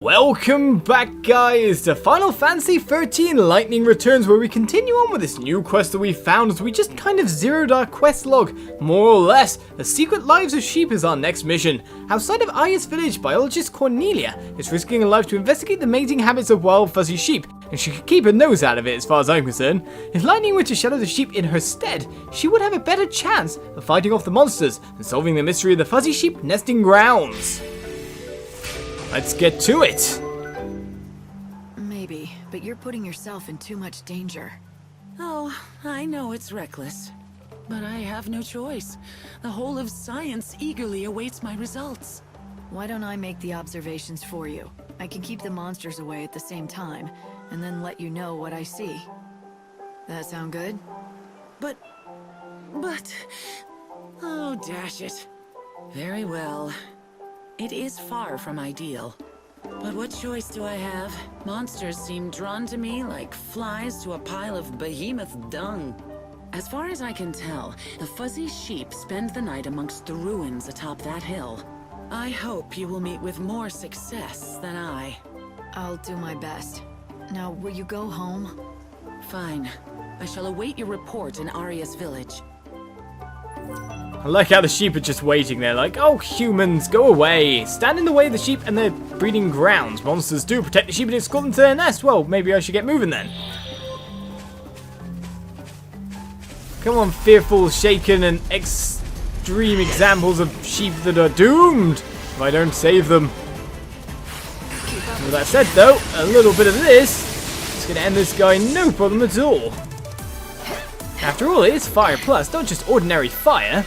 Welcome back, guys, to Final Fantasy XIII Lightning Returns, where we continue on with this new quest that we found as we just kind of zeroed our quest log. More or less, the Secret Lives of Sheep is our next mission. Outside of Aya's village, biologist Cornelia is risking her life to investigate the mating habits of wild fuzzy sheep, and she could keep her nose out of it as far as I'm concerned. If Lightning were to shadow the sheep in her stead, she would have a better chance of fighting off the monsters and solving the mystery of the fuzzy sheep nesting grounds. Let's get to it! Maybe, but you're putting yourself in too much danger. Oh, I know it's reckless, but I have no choice. The whole of science eagerly awaits my results. Why don't I make the observations for you? I can keep the monsters away at the same time, and then let you know what I see. That sound good? But... Oh, dash it. Very well. It is far from ideal. But what choice do I have? Monsters seem drawn to me like flies to a pile of behemoth dung. As far as I can tell, the fuzzy sheep spend the night amongst the ruins atop that hill. I hope you will meet with more success than I. I'll do my best. Now, will you go home? Fine. I shall await your report in Aria's village. I like how the sheep are just waiting there, like, oh, humans, go away. Stand in the way of the sheep and their breeding grounds. Monsters do protect the sheep and escort them to their nest. Well, maybe I should get moving then. Come on, fearful, shaken, and extreme examples of sheep that are doomed if I don't save them. With that said, though, a little bit of this is going to end this guy no problem at all. After all, it is Fire Plus, not just ordinary fire.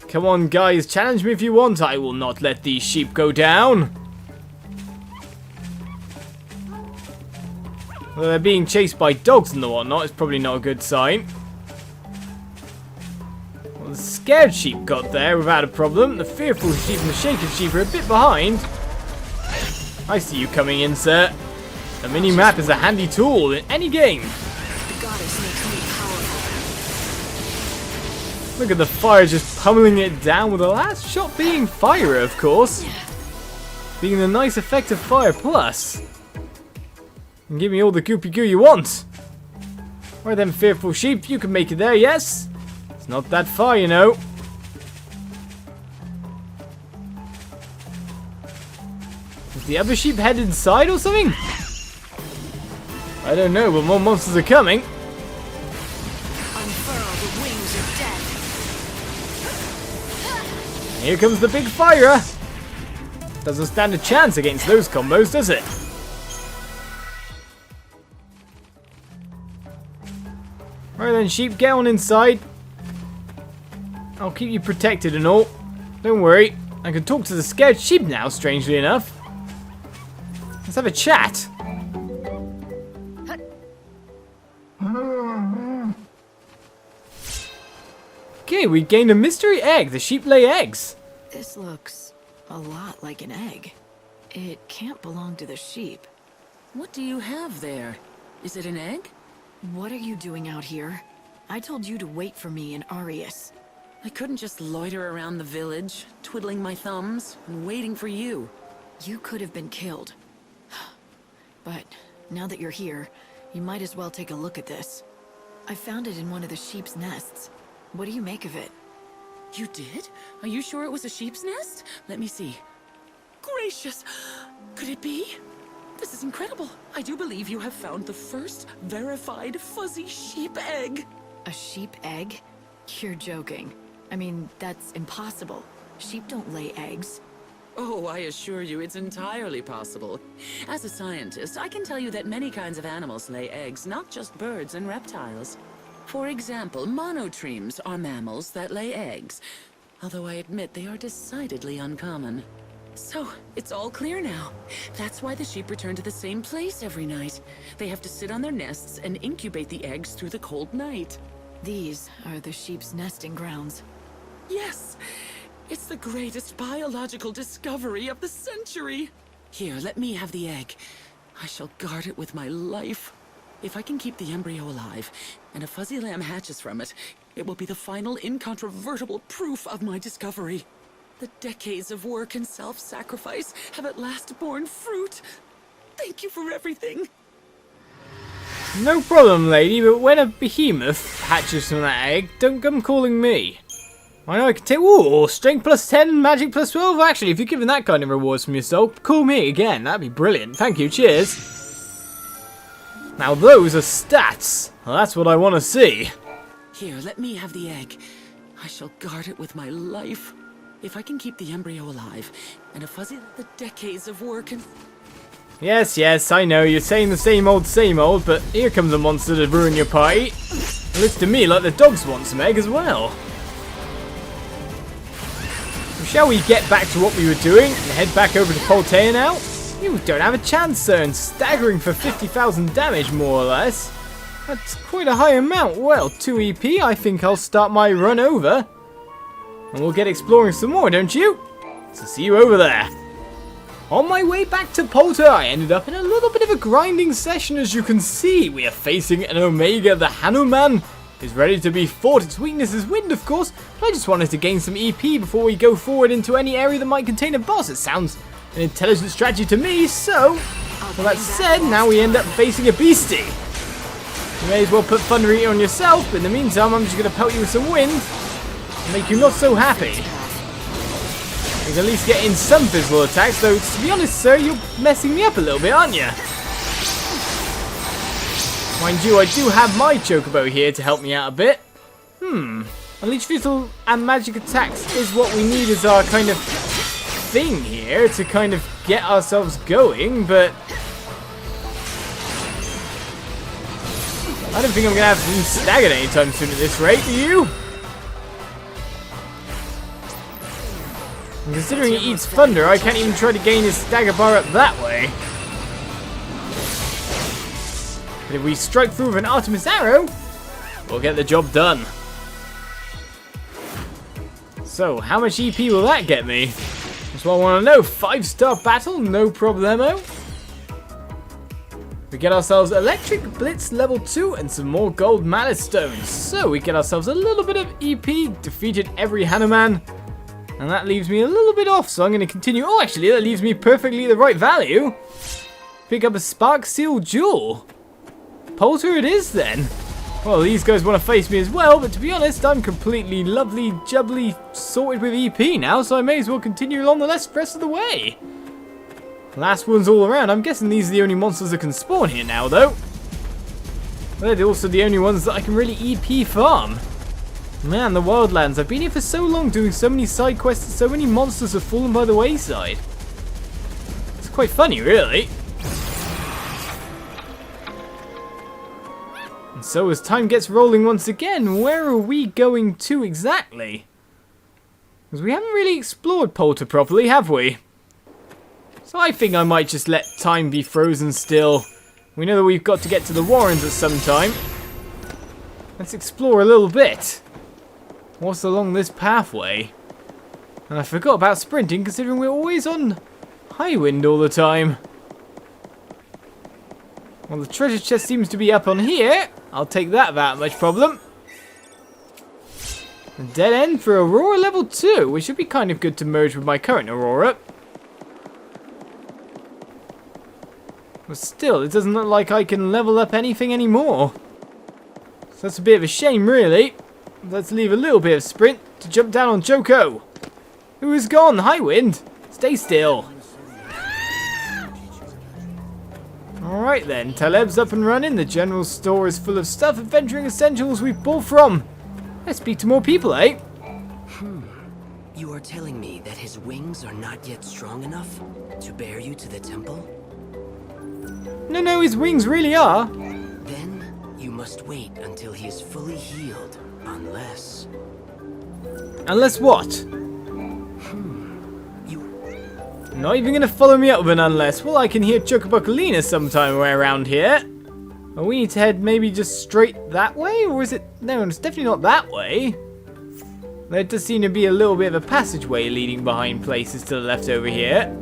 Come on, guys, challenge me if you want. I will not let these sheep go down. Well, they're being chased by dogs and the whatnot. It's probably not a good sign. Well, the scared sheep got there without a problem. The fearful sheep and the shaken sheep are a bit behind. I see you coming in, sir. A mini-map is a handy tool in any game. Look at the fire just pummeling it down, with the last shot being fire, of course. Being the nice effect of Fire Plus. And give me all the goopy goo you want. Right then, fearful sheep, you can make it there, yes? It's not that far, you know. Is the other sheep headed inside or something? I don't know, but more monsters are coming. Here comes the big fire! Doesn't stand a chance against those combos, does it? Right then, sheep, get on inside. I'll keep you protected and all. Don't worry, I can talk to the scared sheep now, strangely enough. Let's have a chat. Okay, we gained a mystery egg. The sheep lay eggs. This looks a lot like an egg. It can't belong to the sheep. What do you have there? Is it an egg? What are you doing out here? I told you to wait for me in Arias. I couldn't just loiter around the village, twiddling my thumbs and waiting for you. You could have been killed. But now that you're here, you might as well take a look at this. I found it in one of the sheep's nests. What do you make of it? You did? Are you sure it was a sheep's nest? Let me see. Gracious! Could it be? This is incredible. I do believe you have found the first verified fuzzy sheep egg. A sheep egg? You're joking. I mean, that's impossible. Sheep don't lay eggs. Oh, I assure you it's entirely possible. As a scientist, I can tell you that many kinds of animals lay eggs, not just birds and reptiles. For example, monotremes are mammals that lay eggs, although I admit they are decidedly uncommon. So, it's all clear now. That's why the sheep return to the same place every night. They have to sit on their nests and incubate the eggs through the cold night. These are the sheep's nesting grounds. Yes! It's the greatest biological discovery of the century! Here, let me have the egg. I shall guard it with my life. If I can keep the embryo alive, and a fuzzy lamb hatches from it, it will be the final incontrovertible proof of my discovery. The decades of work and self-sacrifice have at last borne fruit. Thank you for everything. No problem, lady, but when a behemoth hatches from that egg, don't come calling me. I know I can take... Ooh, strength plus 10, magic plus 12. Actually, if you're giving that kind of rewards from yourself, call me again. That'd be brilliant. Thank you. Cheers. Now, those are stats. Well, that's what I want to see. Here, let me have the egg. I shall guard it with my life. If I can keep the embryo alive, and a fuzzy... The decades of work and... Yes, I know. You're saying the same old, but here comes a monster to ruin your party. It looks to me like the dogs want some egg as well. Shall we get back to what we were doing and head back over to Poltae now? You don't have a chance, sir, and staggering for 50,000 damage, more or less. That's quite a high amount. Well, 2 EP, I think I'll start my run over. And we'll get exploring some more, don't you? So see you over there. On my way back to Poltae, I ended up in a little bit of a grinding session, as you can see. We are facing an Omega, the Hanuman. Is ready to be fought. Its weakness is wind, of course, but I just wanted to gain some EP before we go forward into any area that might contain a boss. It sounds an intelligent strategy to me, so... Well, that said, now we end up facing a beastie. You may as well put Thunder Eater on yourself, but in the meantime, I'm just going to pelt you with some wind and make you not so happy. You can at least get in some physical attacks, though, to be honest, sir, you're messing me up a little bit, aren't you? Mind you, I do have my Chocobo here to help me out a bit. Unleash physical and magic attacks is what we need as our kind of thing here to kind of get ourselves going, but... I don't think I'm going to have him staggered anytime soon at this rate, do you? And considering he eats thunder, I can't even try to gain his stagger bar up that way. But if we strike through with an Artemis arrow, we'll get the job done. So, how much EP will that get me? That's what I want to know. 5-star battle, no problemo. We get ourselves Electric Blitz level 2 and some more gold mallet stones. So, we get ourselves a little bit of EP, defeated every Hanuman. And that leaves me a little bit off, so I'm going to continue. Oh, actually, that leaves me perfectly the right value. Pick up a Spark Seal Jewel. Poltae it is then. Well, these guys want to face me as well, but to be honest, I'm completely lovely, jubbly sorted with EP now, so I may as well continue along the rest of the way. Last one's all around. I'm guessing these are the only monsters that can spawn here now, though. They're also the only ones that I can really EP farm. Man, the Wildlands. I've been here for so long doing so many side quests and so many monsters have fallen by the wayside. It's quite funny, really. And so as time gets rolling once again, where are we going to exactly? Because we haven't really explored Poltae properly, have we? So I think I might just let time be frozen still. We know that we've got to get to the Warrens at some time. Let's explore a little bit. What's along this pathway? And I forgot about sprinting, considering we're always on high wind all the time. Well, the treasure chest seems to be up on here. I'll take that without much problem. A dead end for Aurora level 2, which should be kind of good to merge with my current Aurora. But still, it doesn't look like I can level up anything anymore. So that's a bit of a shame, really. Let's leave a little bit of sprint to jump down on Choco. Who is gone? High wind. Stay still. Alright then, Taleb's up and running. The general store is full of stuff, adventuring essentials we've bought from. Let's speak to more people, eh? You are telling me that his wings are not yet strong enough to bear you to the temple? No, his wings really are. Then you must wait until he is fully healed, unless... Unless what? Not even going to follow me up with an unless. Well, I can hear Chocobo sometime around here. Well, we need to head maybe just straight that way? Or is it... No, it's definitely not that way. There does seem to be a little bit of a passageway leading behind places to the left over here.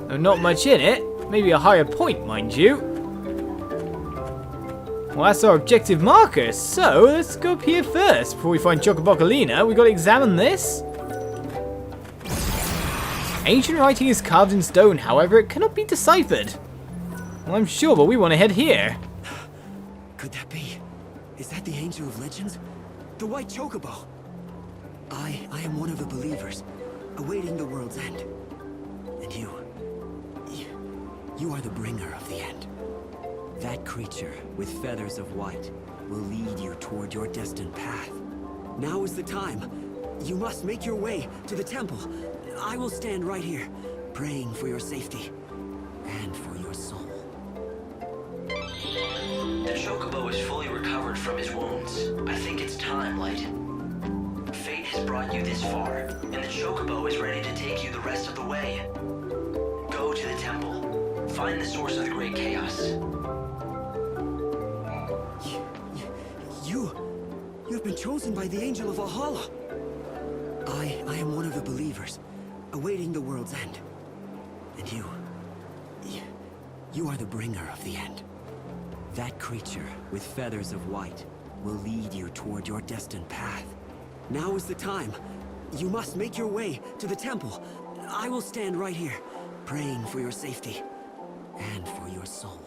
Oh, not much in it. Maybe a higher point, mind you. Well, that's our objective marker, so let's go up here first. Before we find Chocobo, we've got to examine this. Ancient writing is carved in stone, however, it cannot be deciphered. Well, I'm sure, but we want to head here. Could that be? Is that the Angel of Legends? The White Chocobo? I am one of the believers, awaiting the world's end. And you are the bringer of the end. That creature with feathers of white will lead you toward your destined path. Now is the time. You must make your way to the temple. I will stand right here, praying for your safety and for your soul. The Chocobo is fully recovered from his wounds. I think it's time, Light. Fate has brought you this far, and the Chocobo is ready to take you the rest of the way. Go to the temple. Find the source of the great chaos. You've been chosen by the Angel of Valhalla. I am one of the believers, awaiting the world's end. And you are the bringer of the end. That creature with feathers of white will lead you toward your destined path. Now is the time. You must make your way to the temple. I will stand right here, praying for your safety and for your soul.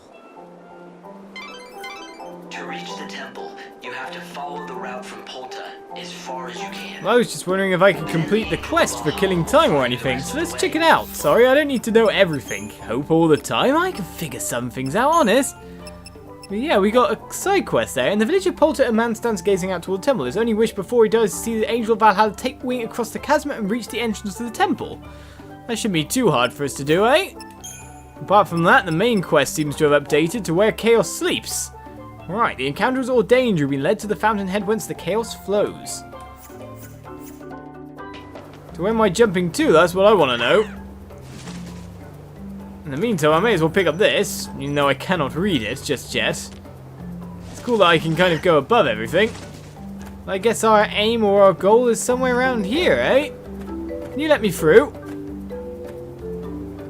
To reach the temple, you have to follow the route from Poltae as far as you can. I was just wondering if I could complete the quest for killing time or anything, so let's check it out. Sorry, I don't need to know everything. Hope all the time. I can figure some things out, honest. But yeah, we got a side quest there. In the village of Poltae, a man stands gazing out toward the temple. His only wish before he dies is to see the Angel of Valhalla take wing across the chasm and reach the entrance to the temple. That shouldn't be too hard for us to do, eh? Apart from that, the main quest seems to have updated to where Chaos sleeps. Right, the encounterers ordained you've been led to the fountainhead whence the chaos flows. To where am I jumping to? That's what I want to know. In the meantime, I may as well pick up this, even though I cannot read it just yet. It's cool that I can kind of go above everything. I guess our aim or our goal is somewhere around here, eh? Can you let me through?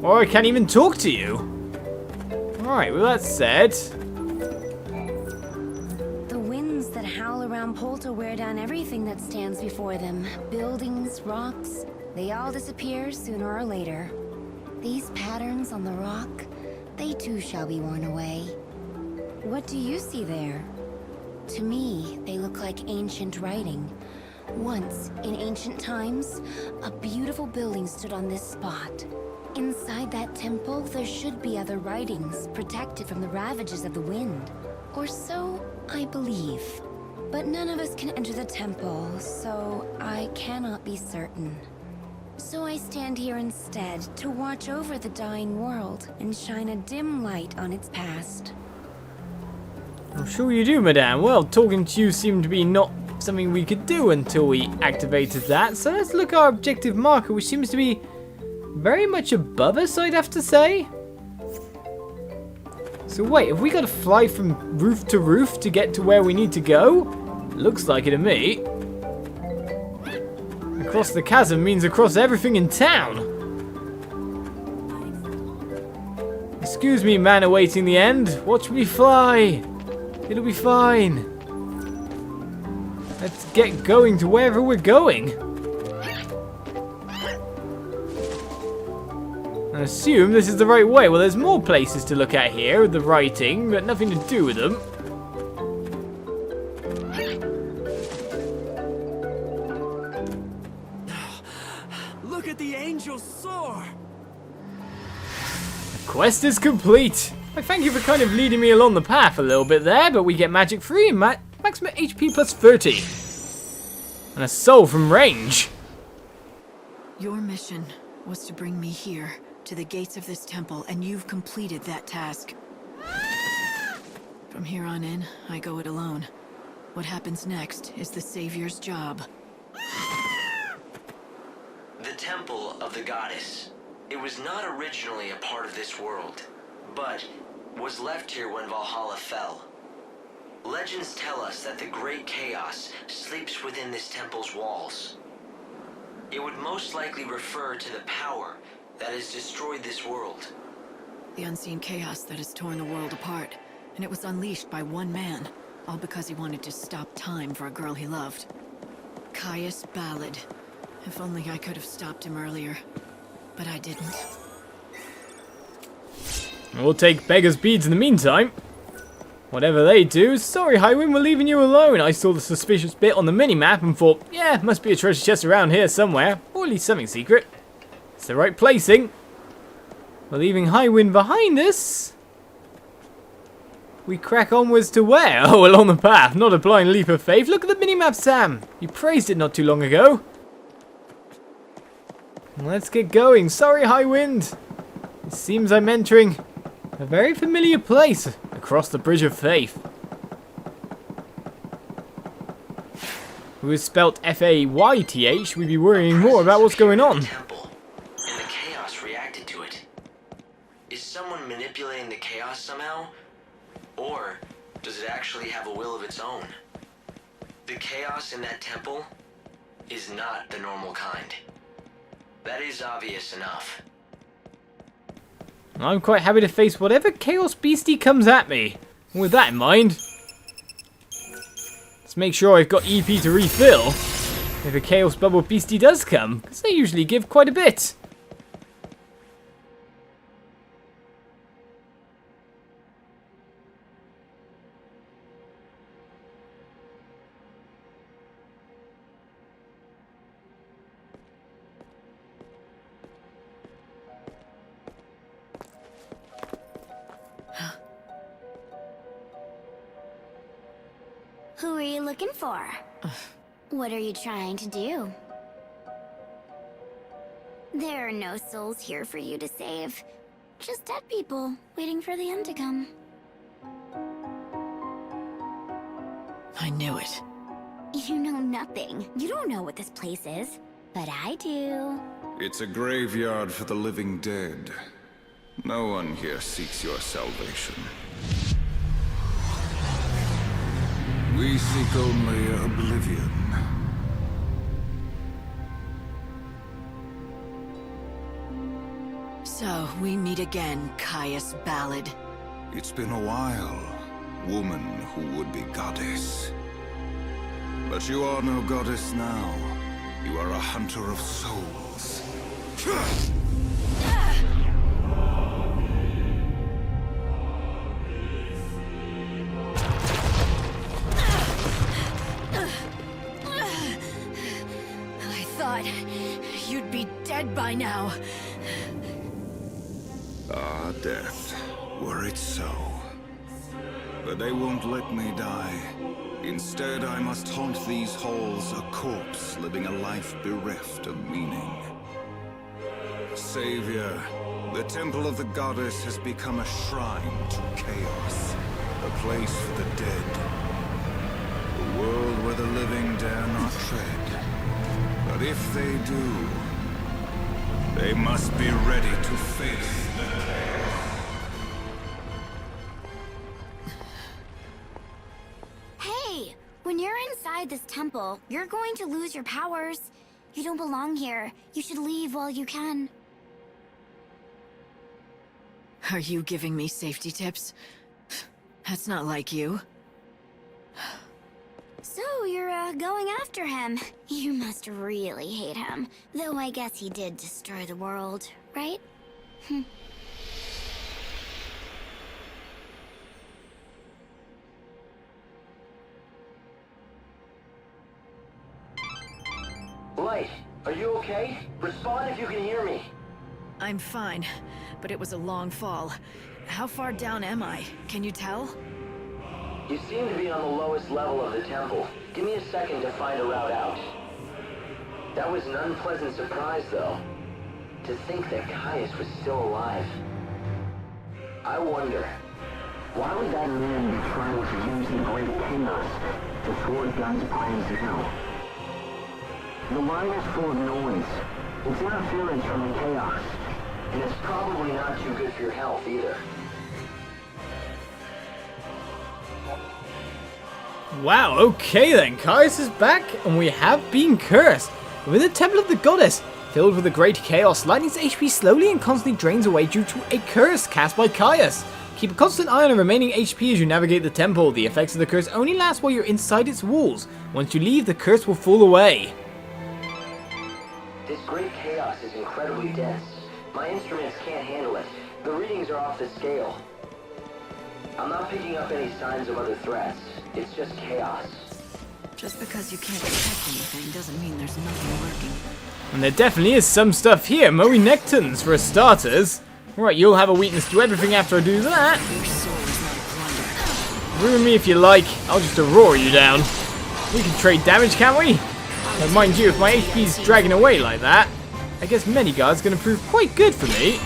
Or I can't even talk to you. Alright, with that said... Around Poltae wear down everything that stands before them. Buildings, rocks, they all disappear sooner or later. These patterns on the rock, they too shall be worn away. What do you see there? To me, they look like ancient writing. Once, in ancient times, a beautiful building stood on this spot. Inside that temple, there should be other writings, protected from the ravages of the wind. Or so I believe. But none of us can enter the temple, so I cannot be certain. So I stand here instead to watch over the dying world and shine a dim light on its past. I'm sure you do, madame. Well, talking to you seemed to be not something we could do until we activated that. So let's look at our objective marker, which seems to be very much above us, I'd have to say. So wait, have we got to fly from roof to roof to get to where we need to go? Looks like it to me. Across the chasm means across everything in town. Excuse me, man awaiting the end. Watch me fly. It'll be fine. Let's get going to wherever we're going. I assume this is the right way. Well, there's more places to look at here with the writing, but nothing to do with them. Look at the angels soar! The quest is complete. I thank you for kind of leading me along the path a little bit there, but we get magic free and maximum HP plus 30. And a soul from range. Your mission was to bring me here, to the gates of this temple, and you've completed that task. From here on in, I go it alone. What happens next is the Savior's job. The Temple of the Goddess. It was not originally a part of this world, but was left here when Valhalla fell. Legends tell us that the great chaos sleeps within this temple's walls. It would most likely refer to the power that has destroyed this world. The unseen chaos that has torn the world apart. and it was unleashed by one man, all because he wanted to stop time for a girl he loved. Caius Ballad. If only I could have stopped him earlier, but I didn't. We'll take beggar's beads in the meantime. Whatever they do, sorry Highwind, we're leaving you alone. I saw the suspicious bit on the minimap and thought, yeah, must be a treasure chest around here somewhere, or at least something secret. It's the right placing. We're leaving Highwind behind us. We crack onwards to where? Oh, along the path, not a blind leap of faith. Look at the minimap, Sam. You praised it not too long ago. Let's get going. Sorry, Highwind. It seems I'm entering a very familiar place across the Bridge of Faith. If it was spelt F-A-Y-T-H, we'd be worrying more about what's going on. Temple, and the chaos reacted to it. Is someone manipulating the chaos somehow? Or does it actually have a will of its own? The chaos in that temple is not the normal kind. That is obvious enough. I'm quite happy to face whatever Chaos Beastie comes at me. And with that in mind, let's make sure I've got EP to refill if a Chaos Bubble Beastie does come, because they usually give quite a bit. Who are you looking for? What are you trying to do? There are no souls here for you to save. Just dead people, waiting for the end to come. I knew it. You know nothing. You don't know what this place is. But I do. It's a graveyard for the living dead. No one here seeks your salvation. We seek only oblivion. So, we meet again, Caius Ballad. It's been a while, woman who would be goddess. But you are no goddess now. You are a hunter of souls. I thought you'd be dead by now. Ah, death, were it so. But they won't let me die. Instead, I must haunt these halls, a corpse living a life bereft of meaning. Savior, the temple of the goddess has become a shrine to chaos, a place for the dead. A world where the living dare not tread. But if they do, they must be ready to face the chaos. Hey! When you're inside this temple, you're going to lose your powers. You don't belong here. You should leave while you can. Are you giving me safety tips? That's not like you. So, you're, going after him. You must really hate him. Though I guess he did destroy the world, right? Light, are you okay? Respond if you can hear me. I'm fine, but it was a long fall. How far down am I? Can you tell? You seem to be on the lowest level of the temple. Give me a second to find a route out. That was an unpleasant surprise, though. To think that Caius was still alive. I wonder, why would that man be trying to use the great chaos to thwart God's plans now? The line is full of noise. It's interference from the chaos. And it's probably not too good for your health, either. Wow, okay then, Caius is back, and we have been cursed. Within the Temple of the Goddess, filled with the great chaos, Lightning's HP slowly and constantly drains away due to a curse cast by Caius. Keep a constant eye on the remaining HP as you navigate the temple. The effects of the curse only last while you're inside its walls. Once you leave, the curse will fall away. This great chaos is incredibly dense. My instruments can't handle it. The readings are off the scale. I'm not picking up any signs of other threats. It's just chaos. Just because you can't detect anything doesn't mean there's nothing lurking. And there definitely is some stuff here. Moe Nectons, for starters. Right, you'll have a weakness to everything after I do that. Your soul is not a plunder. Ruin me if you like. I'll just aurora you down. We can trade damage, can't we? Now, mind you, if my HP's dragging away like that, I guess Many-Guard's going to prove quite good for me.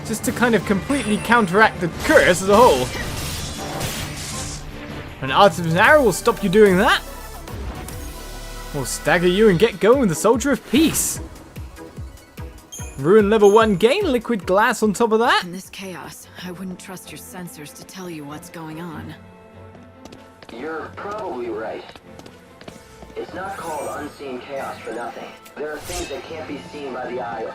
Just to kind of completely counteract the curse as a whole. An Artifice Arrow will stop you doing that. We'll stagger you and get going with the Soldier of Peace. Ruin level 1 gain, liquid glass on top of that. In this chaos, I wouldn't trust your sensors to tell you what's going on. You're probably right. It's not called unseen chaos for nothing. There are things that can't be seen by the eye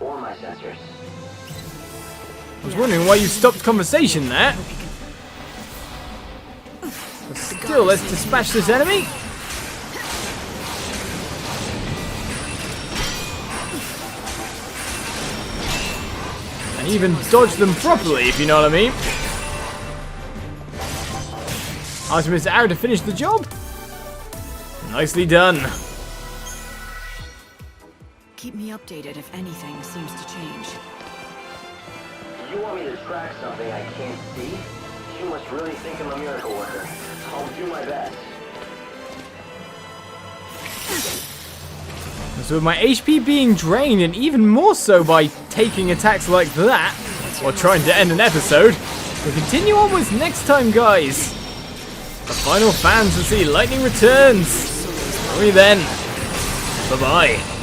or my sensors. I was wondering why you stopped conversation there. But still, let's dispatch this enemy. And even dodge them properly, if you know what I mean. Artemis Arrow to finish the job. Nicely done. Keep me updated if anything seems to change. You want me to track something I can't see? You must really think I'm a miracle worker. I'll do my best. So with my HP being drained, and even more so by taking attacks like that, while trying to end an episode, we'll continue onwards next time, guys. The Final Fantasy Lightning Returns. See you then. Bye-bye.